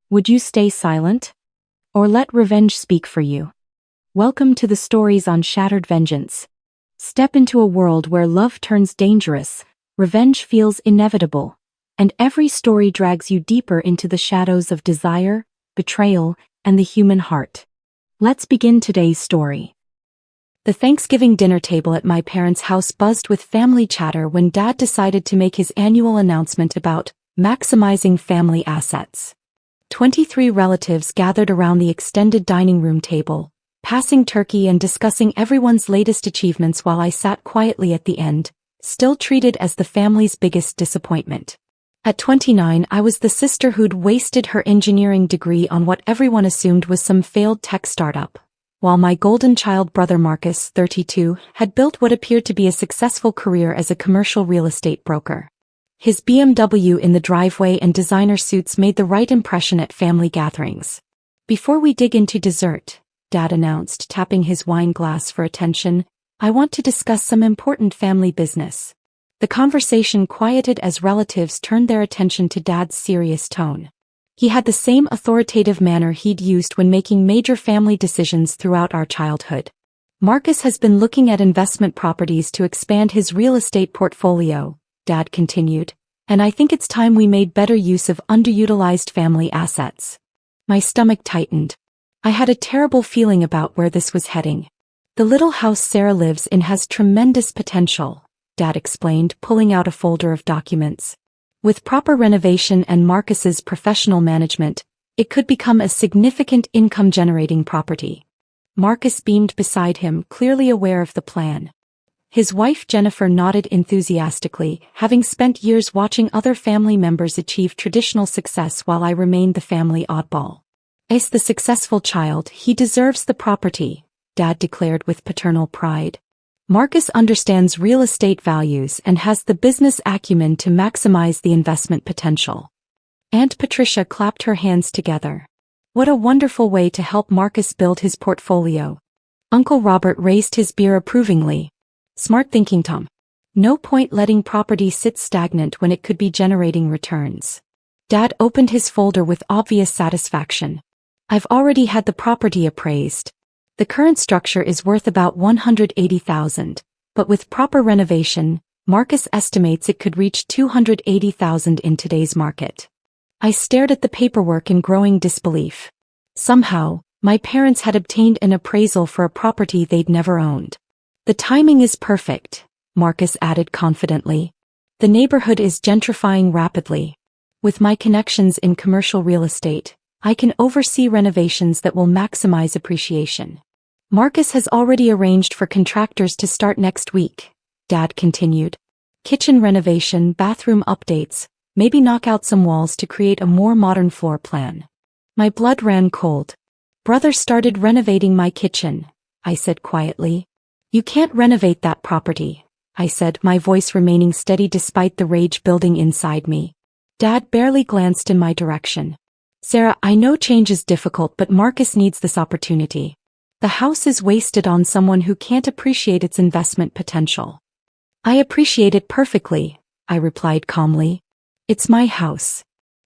Would you stay silent? Or let revenge speak for you? Welcome to the stories on Shattered Vengeance. Step into a world where love turns dangerous, revenge feels inevitable, and every story drags you deeper into the shadows of desire, betrayal, and the human heart. Let's begin today's story. The Thanksgiving dinner table at my parents' house buzzed with family chatter when Dad decided to make his annual announcement about maximizing family assets. 23 relatives gathered around the extended dining room table, passing turkey and discussing everyone's latest achievements while I sat quietly at the end, still treated as the family's biggest disappointment. At 29, I was the sister who'd wasted her engineering degree on what everyone assumed was some failed tech startup, while my golden child brother Marcus, 32, had built what appeared to be a successful career as a commercial real estate broker. His BMW in the driveway and designer suits made the right impression at family gatherings. Before we dig into dessert, Dad announced, tapping his wine glass for attention, I want to discuss some important family business. The conversation quieted as relatives turned their attention to Dad's serious tone. He had the same authoritative manner he'd used when making major family decisions throughout our childhood. Marcus has been looking at investment properties to expand his real estate portfolio, Dad continued, and I think it's time we made better use of underutilized family assets. My stomach tightened. I had a terrible feeling about where this was heading. The little house Sarah lives in has tremendous potential, Dad explained, pulling out a folder of documents. With proper renovation and Marcus's professional management, it could become a significant income-generating property. Marcus beamed beside him, clearly aware of the plan. His wife Jennifer nodded enthusiastically, having spent years watching other family members achieve traditional success while I remained the family oddball. As the successful child, he deserves the property, Dad declared with paternal pride. Marcus understands real estate values and has the business acumen to maximize the investment potential. Aunt Patricia clapped her hands together. What a wonderful way to help Marcus build his portfolio. Uncle Robert raised his beer approvingly. Smart thinking, Tom. No point letting property sit stagnant when it could be generating returns. Dad opened his folder with obvious satisfaction. I've already had the property appraised. The current structure is worth about $180,000, but with proper renovation, Marcus estimates it could reach $280,000 in today's market. I stared at the paperwork in growing disbelief. Somehow, my parents had obtained an appraisal for a property they'd never owned. The timing is perfect, Marcus added confidently. The neighborhood is gentrifying rapidly. With my connections in commercial real estate, I can oversee renovations that will maximize appreciation. Marcus has already arranged for contractors to start next week, Dad continued. Kitchen renovation, bathroom updates, maybe knock out some walls to create a more modern floor plan. My blood ran cold. Brother started renovating my kitchen, I said quietly. You can't renovate that property, I said, my voice remaining steady despite the rage building inside me. Dad barely glanced in my direction. Sarah, I know change is difficult, but Marcus needs this opportunity. The house is wasted on someone who can't appreciate its investment potential. I appreciate it perfectly, I replied calmly. It's my house.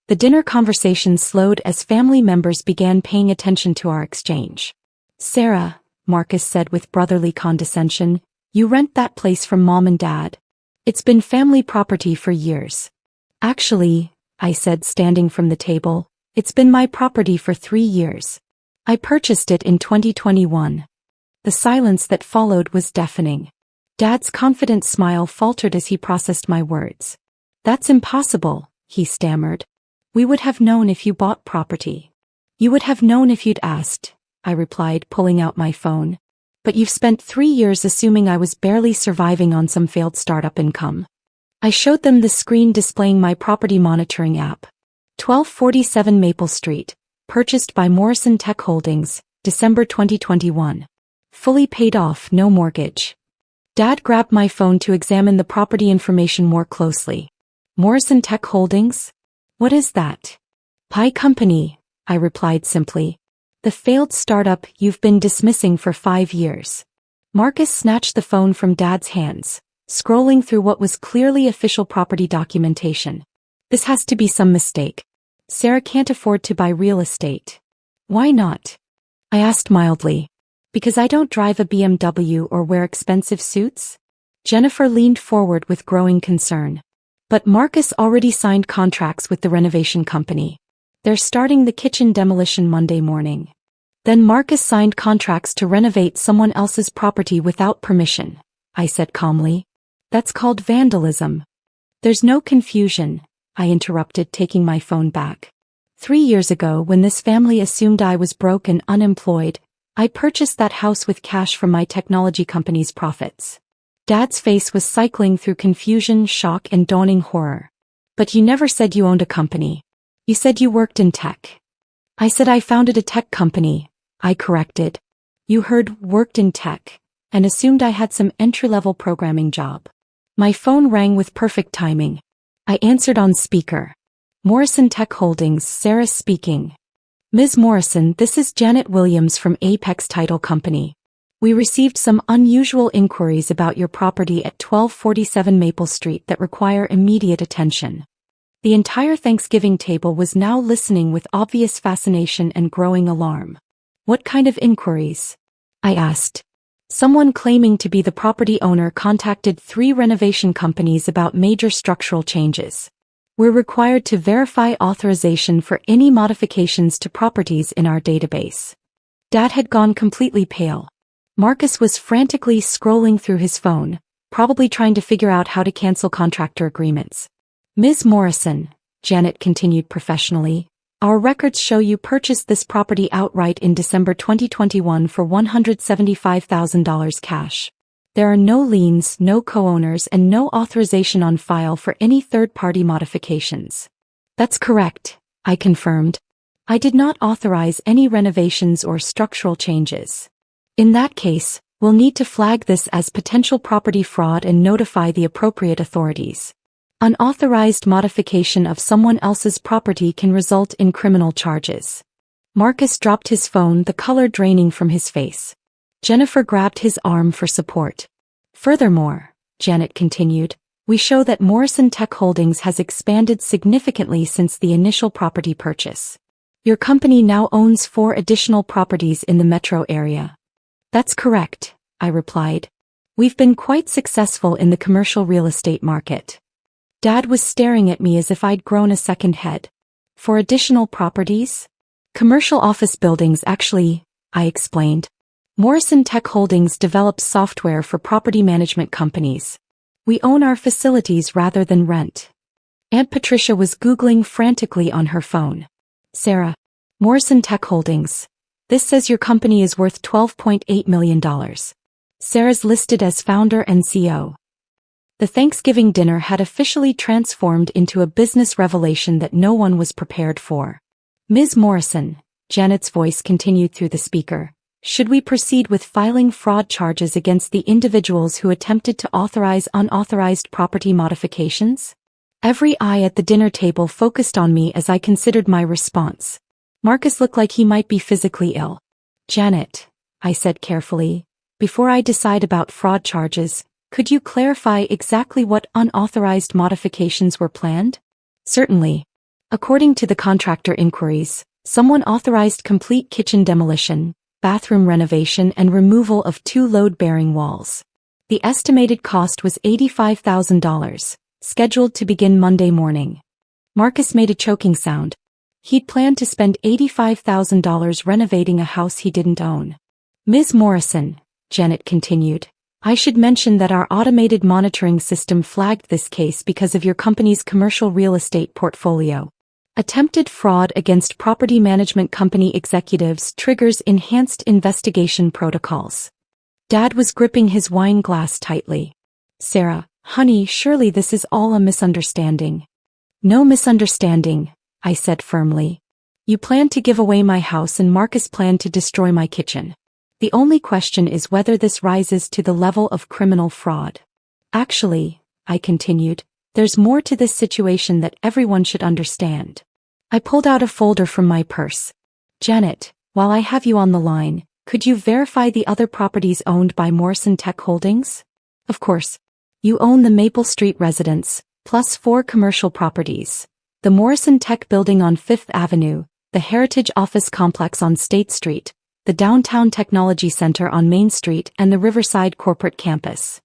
The dinner conversation slowed as family members began paying attention to our exchange. Sarah, Marcus said with brotherly condescension, you rent that place from Mom and Dad. It's been family property for years. Actually, I said, standing from the table, it's been my property for 3 years. I purchased it in 2021. The silence that followed was deafening. Dad's confident smile faltered as he processed my words. That's impossible, he stammered. We would have known if you bought property. You would have known if you'd asked, I replied, pulling out my phone. But you've spent 3 years assuming I was barely surviving on some failed startup income. I showed them the screen displaying my property monitoring app. 1247 Maple Street, purchased by Morrison Tech Holdings, December 2021. Fully paid off, no mortgage. Dad grabbed my phone to examine the property information more closely. Morrison Tech Holdings? What is that? Pie company, I replied simply. The failed startup you've been dismissing for 5 years. Marcus snatched the phone from Dad's hands, scrolling through what was clearly official property documentation. This has to be some mistake. Sarah can't afford to buy real estate. Why not? I asked mildly. Because I don't drive a BMW or wear expensive suits? Jennifer leaned forward with growing concern. But Marcus already signed contracts with the renovation company. They're starting the kitchen demolition Monday morning. Then Marcus signed contracts to renovate someone else's property without permission, I said calmly. That's called vandalism. There's no confusion, I interrupted, taking my phone back. 3 years ago, when this family assumed I was broke and unemployed, I purchased that house with cash from my technology company's profits. Dad's face was cycling through confusion, shock, and dawning horror. But you never said you owned a company. You said you worked in tech. I said I founded a tech company, I corrected. You heard worked in tech, and assumed I had some entry-level programming job. My phone rang with perfect timing. I answered on speaker. Morrison Tech Holdings, Sarah speaking. Ms. Morrison, this is Janet Williams from Apex Title Company. We received some unusual inquiries about your property at 1247 Maple Street that require immediate attention. The entire Thanksgiving table was now listening with obvious fascination and growing alarm. What kind of inquiries? I asked. Someone claiming to be the property owner contacted 3 renovation companies about major structural changes. We're required to verify authorization for any modifications to properties in our database. Dad had gone completely pale. Marcus was frantically scrolling through his phone, probably trying to figure out how to cancel contractor agreements. Ms. Morrison, Janet continued professionally, our records show you purchased this property outright in December 2021 for $175,000 cash. There are no liens, no co-owners, and no authorization on file for any third-party modifications. That's correct, I confirmed. I did not authorize any renovations or structural changes. In that case, we'll need to flag this as potential property fraud and notify the appropriate authorities. Unauthorized modification of someone else's property can result in criminal charges. Marcus dropped his phone, the color draining from his face. Jennifer grabbed his arm for support. Furthermore, Janet continued, we show that Morrison Tech Holdings has expanded significantly since the initial property purchase. Your company now owns 4 additional properties in the metro area. That's correct, I replied. We've been quite successful in the commercial real estate market. Dad was staring at me as if I'd grown a second head. For additional properties? Commercial office buildings, actually, I explained. Morrison Tech Holdings develops software for property management companies. We own our facilities rather than rent. Aunt Patricia was Googling frantically on her phone. Sarah, Morrison Tech Holdings. This says your company is worth $12.8 million. Sarah's listed as founder and CEO. The Thanksgiving dinner had officially transformed into a business revelation that no one was prepared for. Ms. Morrison, Janet's voice continued through the speaker, should we proceed with filing fraud charges against the individuals who attempted to authorize unauthorized property modifications? Every eye at the dinner table focused on me as I considered my response. Marcus looked like he might be physically ill. Janet, I said carefully, before I decide about fraud charges, could you clarify exactly what unauthorized modifications were planned? Certainly. According to the contractor inquiries, someone authorized complete kitchen demolition, bathroom renovation, and removal of 2 load-bearing walls. The estimated cost was $85,000, scheduled to begin Monday morning. Marcus made a choking sound. He'd planned to spend $85,000 renovating a house he didn't own. Ms. Morrison, Janet continued, I should mention that our automated monitoring system flagged this case because of your company's commercial real estate portfolio. Attempted fraud against property management company executives triggers enhanced investigation protocols. Dad was gripping his wine glass tightly. Sarah, honey, surely this is all a misunderstanding. No misunderstanding, I said firmly. You planned to give away my house and Marcus planned to destroy my kitchen. The only question is whether this rises to the level of criminal fraud. Actually, I continued, there's more to this situation that everyone should understand. I pulled out a folder from my purse. Janet, while I have you on the line, could you verify the other properties owned by Morrison Tech Holdings? Of course. You own the Maple Street residence, plus 4 commercial properties. The Morrison Tech Building on Fifth Avenue, the Heritage Office Complex on State Street, the Downtown Technology Center on Main Street, and the Riverside Corporate Campus.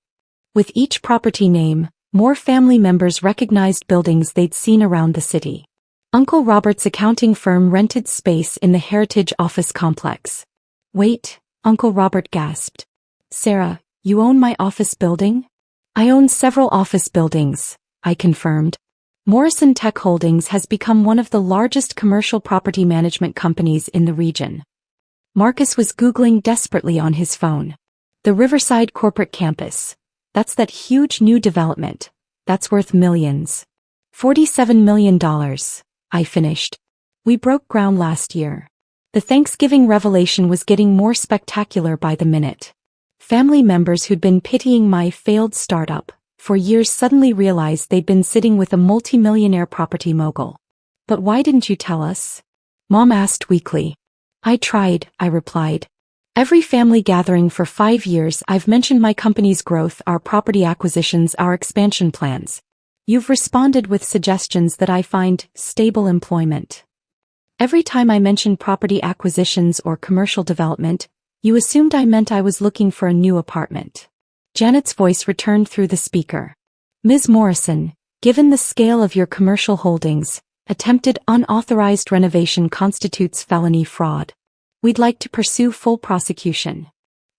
With each property name, more family members recognized buildings they'd seen around the city. Uncle Robert's accounting firm rented space in the Heritage Office Complex. "Wait," Uncle Robert gasped. "Sarah, you own my office building?" "I own several office buildings," I confirmed. Morrison Tech Holdings has become one of the largest commercial property management companies in the region. Marcus was Googling desperately on his phone. The Riverside Corporate Campus. That's that huge new development. That's worth millions. $47 million, I finished. We broke ground last year. The Thanksgiving revelation was getting more spectacular by the minute. Family members who'd been pitying my failed startup for years suddenly realized they'd been sitting with a multi-millionaire property mogul. "But why didn't you tell us?" Mom asked weakly. "I tried," I replied. "Every family gathering for 5 years I've mentioned my company's growth, our property acquisitions, our expansion plans. You've responded with suggestions that I find stable employment. Every time I mentioned property acquisitions or commercial development, you assumed I meant I was looking for a new apartment." Janet's voice returned through the speaker. "Ms. Morrison, given the scale of your commercial holdings, attempted unauthorized renovation constitutes felony fraud. We'd like to pursue full prosecution."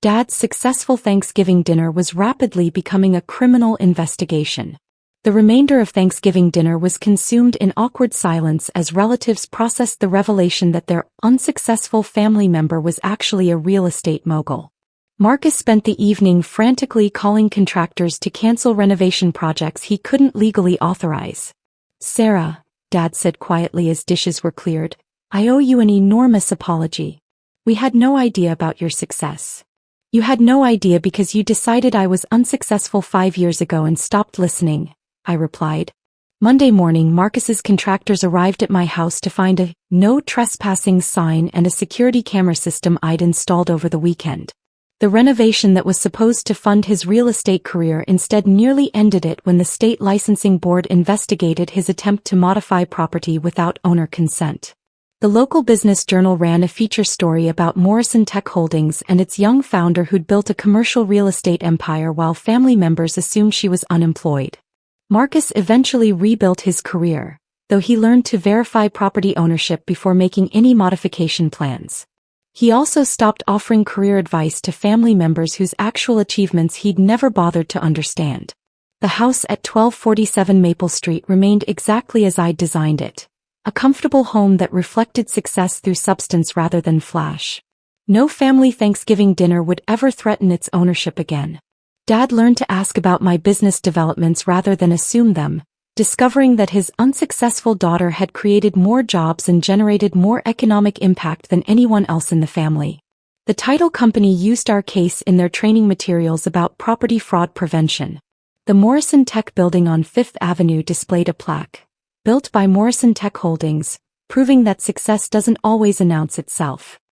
Dad's successful Thanksgiving dinner was rapidly becoming a criminal investigation. The remainder of Thanksgiving dinner was consumed in awkward silence as relatives processed the revelation that their unsuccessful family member was actually a real estate mogul. Marcus spent the evening frantically calling contractors to cancel renovation projects he couldn't legally authorize. "Sarah," Dad said quietly as dishes were cleared, "I owe you an enormous apology. We had no idea about your success. You had no idea because you decided I was unsuccessful 5 years ago and stopped listening," I replied. Monday morning, Marcus's contractors arrived at my house to find a "no trespassing" sign and a security camera system I'd installed over the weekend. The renovation that was supposed to fund his real estate career instead nearly ended it when the state licensing board investigated his attempt to modify property without owner consent. The local business journal ran a feature story about Morrison Tech Holdings and its young founder who'd built a commercial real estate empire while family members assumed she was unemployed. Marcus eventually rebuilt his career, though he learned to verify property ownership before making any modification plans. He also stopped offering career advice to family members whose actual achievements he'd never bothered to understand. The house at 1247 Maple Street remained exactly as I'd designed it, a comfortable home that reflected success through substance rather than flash. No family Thanksgiving dinner would ever threaten its ownership again. Dad learned to ask about my business developments rather than assume them, discovering that his unsuccessful daughter had created more jobs and generated more economic impact than anyone else in the family. The title company used our case in their training materials about property fraud prevention. The Morrison Tech Building on Fifth Avenue displayed a plaque, "Built by Morrison Tech Holdings," proving that success doesn't always announce itself.